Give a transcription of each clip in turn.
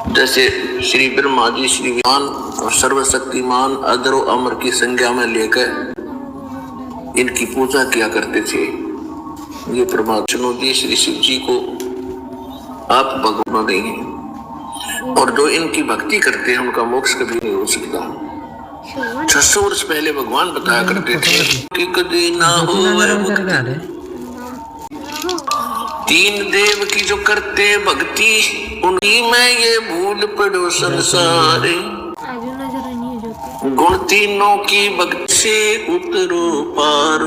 जैसे श्री ब्रह्मा जी श्री विमान और सर्वशक्तिमान अजर और अमर की संज्ञा में लेकर इनकी पूजा किया करते थे। ये परमात्मा जी श्री शिव जी को आप भगवान नहीं है, और जो इनकी भक्ति करते हैं उनका मोक्ष कभी नहीं हो सकता। 600 वर्ष पहले भगवान बताया करते थे कि कभी ना हो तीन देव की जो करते भक्ति उन्हीं में ये भूल पड़ो संसार, गुण तीनों की भक्ति से उतरो पार।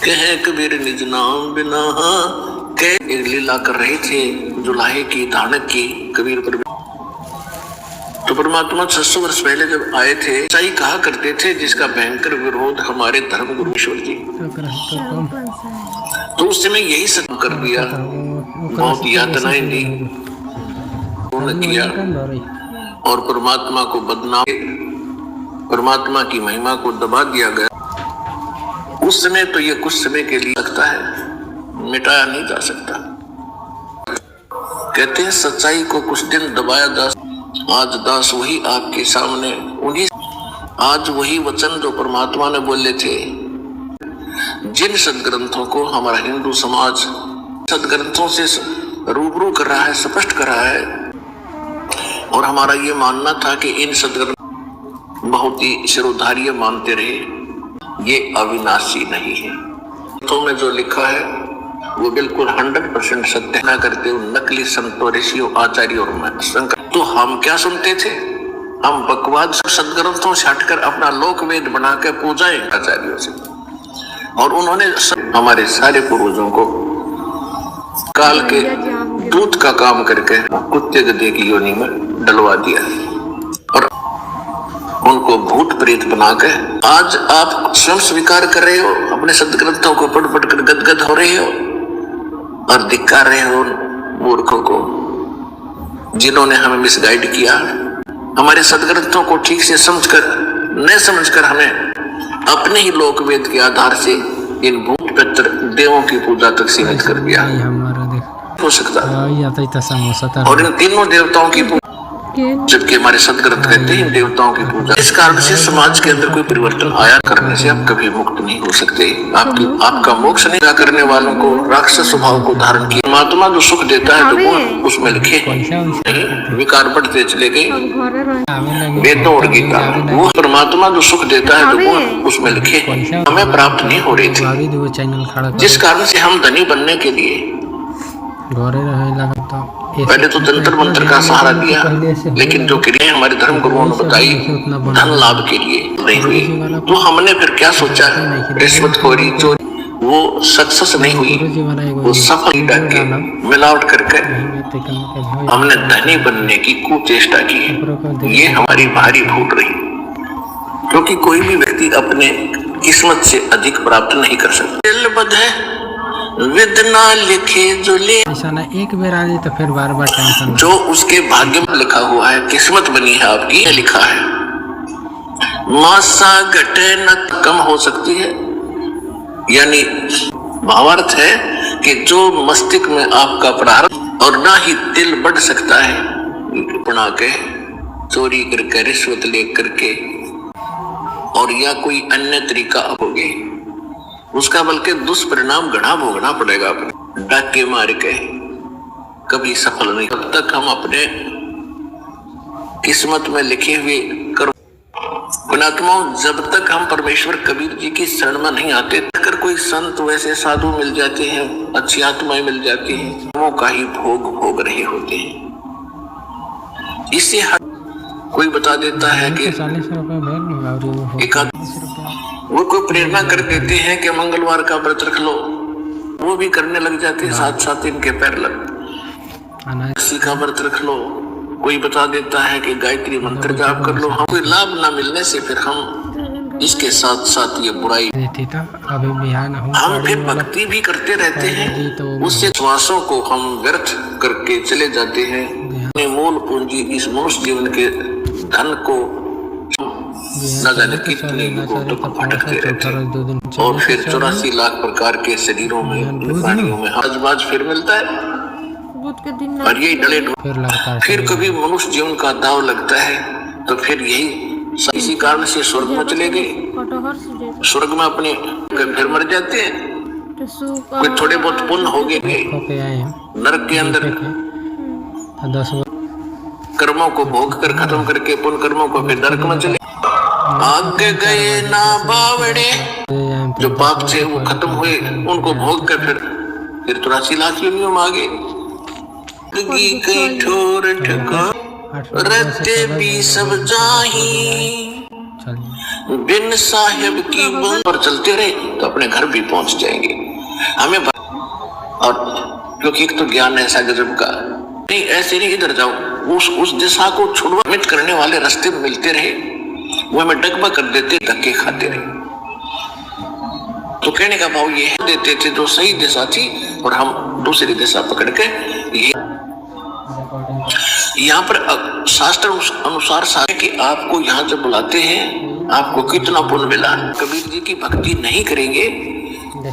कहे कबीर निज नाम बिना कह लीला कर रहे थे जुलाहे की धानक की कबीर पर। तो परमात्मा 600 वर्ष पहले जब आए थे सही कहा करते थे जिसका भयंकर विरोध हमारे धर्म गुरु ईश्वर जी, तो उस समय यही सब कर दिया, बहुत यातनाएं दी किया और परमात्मा को बदनाम, परमात्मा की महिमा को दबा दिया गया। उस समय तो ये कुछ समय के लिए लगता है, मिटाया नहीं जा सकता। कहते हैं सच्चाई को कुछ दिन दबाया जा, आज दास वही आपके सामने उन्हीं, आज वही वचन जो परमात्मा ने बोले थे, जिन सदग्रंथों को हमारा हिंदू समाज सदग्रंथों से रूबरू कर रहा है, स्पष्ट कर रहा है, और हमारा ये मानना था कि इन सदग्रंथ बहुत ही शिरोधार्य मानते रहे, ये अविनाशी नहीं है। तो में जो लिखा है वो बिल्कुल 100% सत्य न करते हो नकली संतों ऋषियों आचार्यों और शंकर। तो हम क्या सुनते थे, हम बकवाद सदग्रंथों से हटकर अपना लोक वेद बनाकर पूजाएं आचार्यों से, और उन्होंने हमारे सारे पूर्वजों को काल के दूत का काम करके कुत्ते गधे की योनि में डलवा दिया और उनको भूत प्रेत बनाकर आज आप स्वयं स्वीकार कर रहे हो, अपने सदग्रंथों को पढ़ पढ़ कर गदगद हो रहे हो और धिक्कार रहे हो मूर्खों को जिन्होंने हमें मिसगाइड किया, हमारे सदग्रंथों को ठीक से समझकर न समझकर हमें अपने ही लोक वेद के आधार से इन भूत पितर देवों की पूजा तक सीमित कर दिया। हो सकता और इन तीनों देवताओं की जबकि हमारे सदग्रंथ कहते हैं इन देवताओं की पूजा। इस कारण से समाज के अंदर कोई परिवर्तन आया करने से आप कभी मुक्त नहीं हो सकते। आपका मोक्ष नहीं करने वालों को राक्षस स्वभाव को धारण किया। परमात्मा जो सुख देता है तो वो उसमें लिखे विकार बढ़ते चले गए वेदों और गीता, वो परमात्मा जो सुख देता है तो वो उसमें लिखे हमें प्राप्त नहीं हो रही थी, जिस कारण से हम धनी बनने के लिए पहले तो तंत्र मंत्र का सहारा दिया, लेकिन जो क्रियाएं हमारे धर्म गुरुओं ने बताई धन लाभ के लिए नहीं हुई, तो हमने फिर क्या सोचा, रिश्वतखोरी चोरी वो सक्सेस नहीं हुई, वो सफल डाके मिलावट करके हमने धनी बनने की कुचेष्टा की। ये हमारी भारी भूल रही, क्योंकि कोई भी व्यक्ति अपने किस्मत से अधिक प्राप्त नहीं कर सकता। दिलबद है विदना लिखे जो ले, ऐसा ना एक बार आ जाए तो फिर बार बार टेंशन। जो उसके भाग्य में लिखा हुआ है, किस्मत बनी है आपकी, लिखा है मासा घटे न कम हो सकती है। यानी भावार्थ है कि जो मस्तिष्क में आपका प्रारंभ और ना ही दिल बढ़ सकता है बना के चोरी करके रिश्वत ले करके और या कोई अन्य तरीका अपोगे, उसका बल्कि दुष्परिणाम घना भोगना पड़ेगा। डाके मार के कभी सफल नहीं। तब तक हम अपने किस्मत में लिखे हुए कर्म पुण्यात्माओं, जब तक हम परमेश्वर कबीर जी की शरण में नहीं आते, अगर कोई संत वैसे साधु मिल जाते हैं, अच्छी आत्माएं मिल जाती हैं, वो का ही भोग भोग रहे होते हैं। इससे कोई बता देता है कि वो कोई प्रेरणा कर देते हैं कि मंगलवार का व्रत रख लो, वो भी करने लग जाते हैं, साथ साथ इनके पैर लग किसी का व्रत रख लो। कोई बता देता है कि गायत्री मंत्र जाप कर लो। हम कोई लाभ ना मिलने से फिर हम इसके साथ साथ ये बुराई हम फिर भक्ति भी करते रहते हैं, उससे श्वासों को हम व्यर्थ करके चले जाते हैं। अपने मूल पूंजी इस मनुष्य जीवन के धन को न जाने कितने युगों तक भटकते रहते हैं, और फिर 84 लाख प्रकार के शरीरों में प्राणियों में हजबाज फिर मिलता है। बुध के दिन और यही डले फिर लगातार फिर कभी मनुष्य जीवन का दाव लगता है तो फिर यही इसी कारण से स्वर्ग में चले गए, स्वर्ग में अपने फिर मर जाते हैं। कोई थोड़े बहुत पुण्य हो गए होके आए हैं नरक के अंदर 10 कर्मों को भोग कर खत्म करके पुण्य कर्मों को फिर नरक में चले आगे गए ना बावड़े, जो पाप से वो खत्म हुए उनको भोग कर फिर 83 लाख योनियों में आगे कई ठोर ठका रत्ते भी सब जाही बिन साहिब की बन पर चलते रहे तो अपने घर भी पहुंच जाएंगे हमें। और क्योंकि एक तो ज्ञान ऐसा गजब का नहीं, ऐसे नहीं इधर जाओ उस दिशा को छुड़वा मिट करने वाले रास्ते में मिलते रहे, वो हमें डगमा कर देते, धक्के खाते रहे। तो कहने का भाव ये देते थे जो सही दिशा थी और हम दूसरी दिशा पकड़ के ये यहाँ पर शास्त्र अनुसार कि आपको यहाँ जब बुलाते हैं आपको कितना पुण्य मिला। कबीर जी की भक्ति नहीं करेंगे,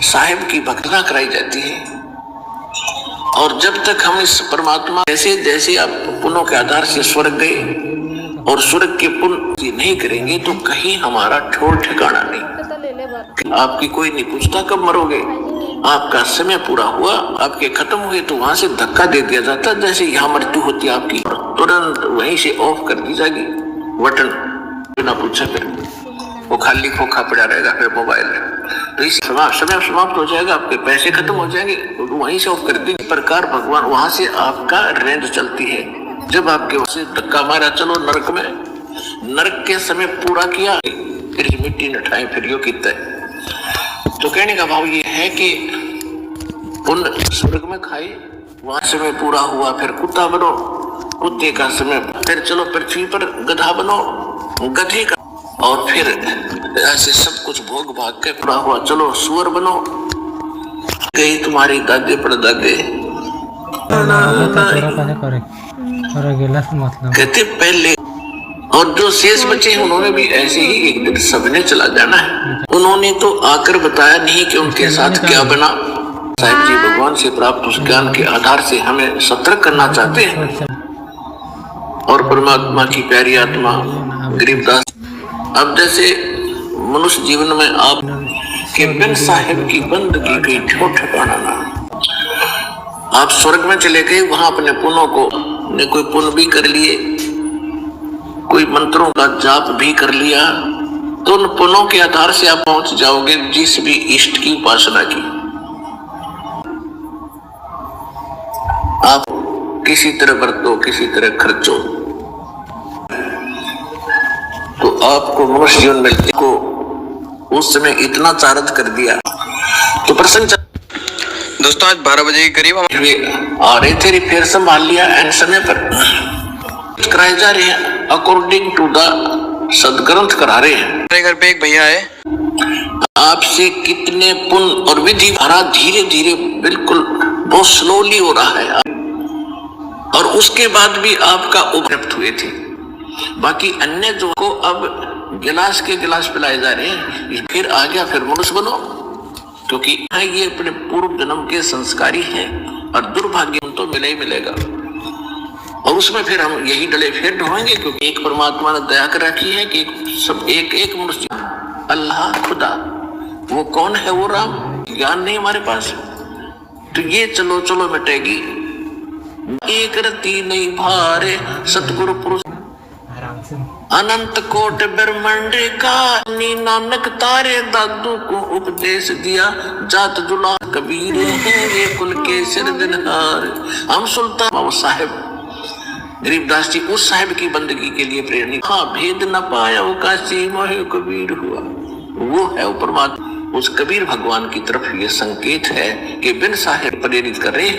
साहिब की भक्ति कराई जाती है। और जब तक हम इस परमात्मा जैसे जैसे आप पुण्यों के आधार से स्वर्ग गए और स्वर्ग के पुण्य नहीं करेंगे तो कहीं हमारा ठोर ठिकाना नहीं। आपकी कोई नहीं पूछता कब मरोगे, आपका समय पूरा हुआ, आपके खत्म हुए तो वहां से धक्का दे दिया जाता, जैसे यहाँ मृत्यु होती है आपकी तुरंत वहीं से ऑफ कर दी जाएगी बटन, बिना पूछे फिर वो खाली खोखा पड़ा रहेगा फिर मोबाइल तो इस समय समाप्त हो जाएगा, आपके पैसे खत्म हो जाएंगे तो वहीं से ऑफ कर दी। प्रकार भगवान वहां से आपका रेंज चलती है। जब आपके वहां से धक्का मारा चलो नरक में, नरक के समय पूरा किया फिर मिट्टी न ठाई फिर यो कितना है। तो कहने का भाव ये है कि उन स्वर्ग में खाए वहां समय पूरा हुआ फिर कुत्ता बनो, कुत्ते का समय फिर चलो पृथ्वी पर गधा बनो, गधे का, और फिर ऐसे सब कुछ भोग भाग के पूरा हुआ चलो सुअर बनो। गई तुम्हारी दादे परदादे कहते पहले, और जो शेष बचे उन्होंने भी ऐसे ही एक दिन सबने चला जाना है। उन्होंने तो आकर बताया नहीं कि उनके साथ क्या बना। साहिब जी भगवान से प्राप्त उस ज्ञान के आधार से हमें सतर्क करना चाहते हैं और परमात्मा की प्यारी आत्मा गरीबदास। अब जैसे मनुष्य जीवन में आप के बिन साहिब की बंदगी की ठोर ठिकाना ना, आप स्वर्ग में चले गए, वहां अपने पुण्यों को ने कोई पुण्य भी कर लिए, कोई मंत्रों का जाप भी कर लिया, तो उन पुण्यों के आधार से आप पहुंच जाओगे जिस भी इष्ट की उपासना की। आप किसी तरह बरतो, किसी तरह खर्चो, तो आपको मनुष्य जीवन मिलते को उस समय इतना चारद कर दिया। तो प्रसन्न दोस्तों आज 12 बजे के करीब हम आ रहे थे, फिर संभाल लिया एंड समय पर कराए जा रहे हैं अकॉर्डिंग टू द सदग्रंथ करा रहे हैं। मेरे घर पे एक भैया है, आपसे कितने पुण्य और विधि भरा धीरे धीरे बिल्कुल बहुत स्लोली हो रहा है, और उसके बाद भी आपका उपलब्ध हुए थे। बाकी अन्य जो को अब गिलास के गिलास पिलाए जा रहे हैं, फिर आ गया फिर मनुष्य बनो, क्योंकि ये अपने पूर्व जन्म के संस्कारी हैं और दुर्भाग्य तो मिले ही मिलेगा। और उसमें फिर हम यही डले फिर ढोएंगे, क्योंकि एक परमात्मा ने दया कर रखी है कि सब एक मनुष्य अल्लाह खुदा, वो कौन है वो राम, ज्ञान नहीं हमारे पास, तो ये चलो चलो मिटेगी। एक रति नहीं भारे सतगुरु पुरुष अनंत कोट ब्रह्मांड का, नानक तारे दादू को उपदेश दिया, जात जुला कबीर है ये कुल के सिर दिनहार। हम सुल्तान साहिब गरीबदास जी उस साहिब की बंदगी के लिए प्रेरणा, हाँ भेद न पाया वो काशी मोहे कबीर हुआ, वो है वो परमात्मा। उस कबीर भगवान की तरफ ये संकेत है कि बिन साहिब प्रेरित करे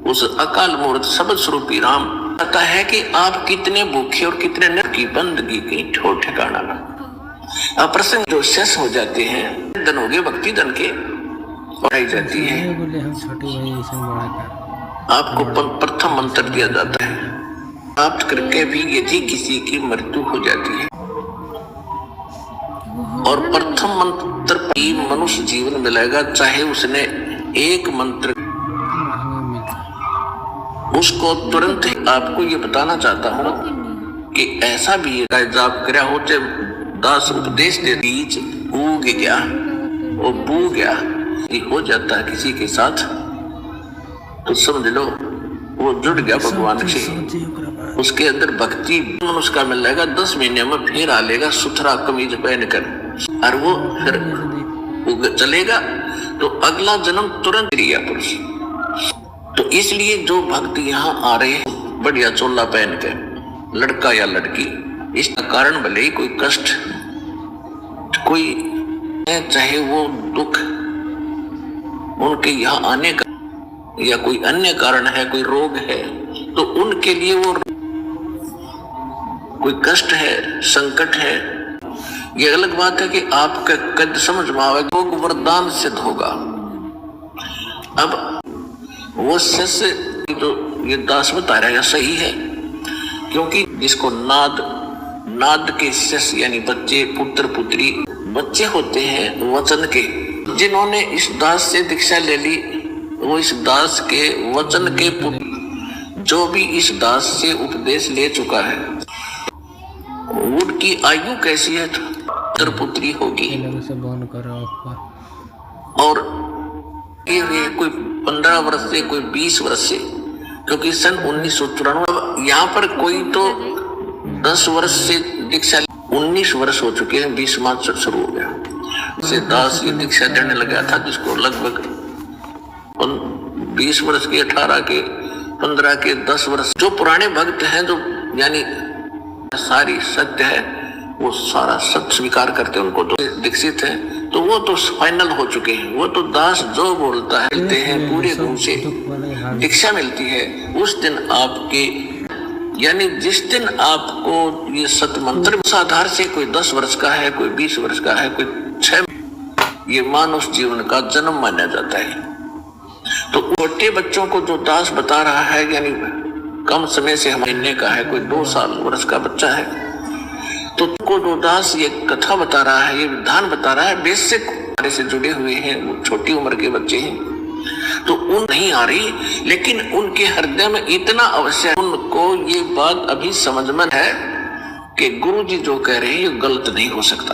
उस अकाल मूर्त शब्द स्वरूपी राम पता है कि आप कितने भूखे और कितने नर की बंदगी की ठोर ठिकाना ना। प्रसंग जो शेष हो जाते हैं धन हो गए भक्ति धन के उठाई जाती है। आपको प्रथम मंत्र दिया जाता है, प्राप्त करके भी यदि किसी की मृत्यु हो जाती है और प्रथम मंत्र ही मनुष्य जीवन मिलेगा, चाहे उसने एक मंत्र उसको तुरंत ही आपको ये बताना चाहता हूँ कि ऐसा भी है जाप कर्या होते दास उपदेश दे बीच उग गया वो बू गया ये हो जाता है किसी के साथ तो समझ लो वो जुड़ गया भगवान से, उसके अंदर भक्ति उसका मिल जाएगा। 10 महीने में फिर आ लेगा सुथरा कमीज पहनकर और वो फिर चलेगा तो अगला जन्म तुरंत क्रिया पुरुष। तो इसलिए जो भक्त यहाँ आ रहे हैं बढ़िया चोला पहन के, लड़का या लड़की, इसका कारण भले ही कोई कष्ट कोई चाहे वो दुख उनके यहाँ आने का या कोई अन्य कारण है, कोई रोग है, तो उनके लिए वो कोई कष्ट है, संकट है, ये अलग बात है कि आपका कद समझ में आवे वो वरदान सिद्ध होगा। अब वो शिष्य जो ये दास बता रहा है सही है, क्योंकि जिसको नाद के शिष्य यानी बच्चे पुत्र पुत्री बच्चे होते हैं वचन के, जिन्होंने इस दास से दीक्षा ले ली वो इस दास के वचन के पुत्र, जो भी इस दास से उपदेश ले चुका है उनकी आयु कैसी है पुत्र पुत्री होगी और ये कोई 15 वर्ष से कोई 20 वर्ष से, क्योंकि सन 1994 यहाँ पर कोई तो 10 वर्ष से दीक्षा 19 वर्ष हो चुके हैं, 20 मार्च से शुरू हो गया से दास ये दीक्षा देने लगा था, जिसको लगभग 20 वर्ष के 18 के 15 के 10 वर्ष जो पुराने भक्त हैं जो यानी सारी सत्य है वो सारा सत्य स्वीकार करते उनको तो दीक्षित है, तो वो तो फाइनल हो चुके हैं। वो तो दास जो बोलता है मिलते हैं पूरे गुण से दीक्षा मिलती है। उस दिन आपके यानी जिस दिन आपको ये सत्य मंत्र उस आधार से कोई 10 वर्ष का है, कोई 20 वर्ष का है, कोई 6 ये मानव जीवन का जन्म माना जाता है। तो छोटे बच्चों को जो दास बता रहा है यानी कम समय से महीने का है, कोई 2 साल वर्ष का बच्चा है, तो को जो दास ये कथा बता रहा है, ये विधान बता रहा है, बेसिक हमारे से जुड़े हुए हैं, वो छोटी उम्र के बच्चे हैं, तो उन नहीं आ रही, लेकिन उनके हृदय में इतना अवश्य उनको ये बात अभी समझ में है कि गुरु जी जो कह रहे हैं ये गलत नहीं हो सकता।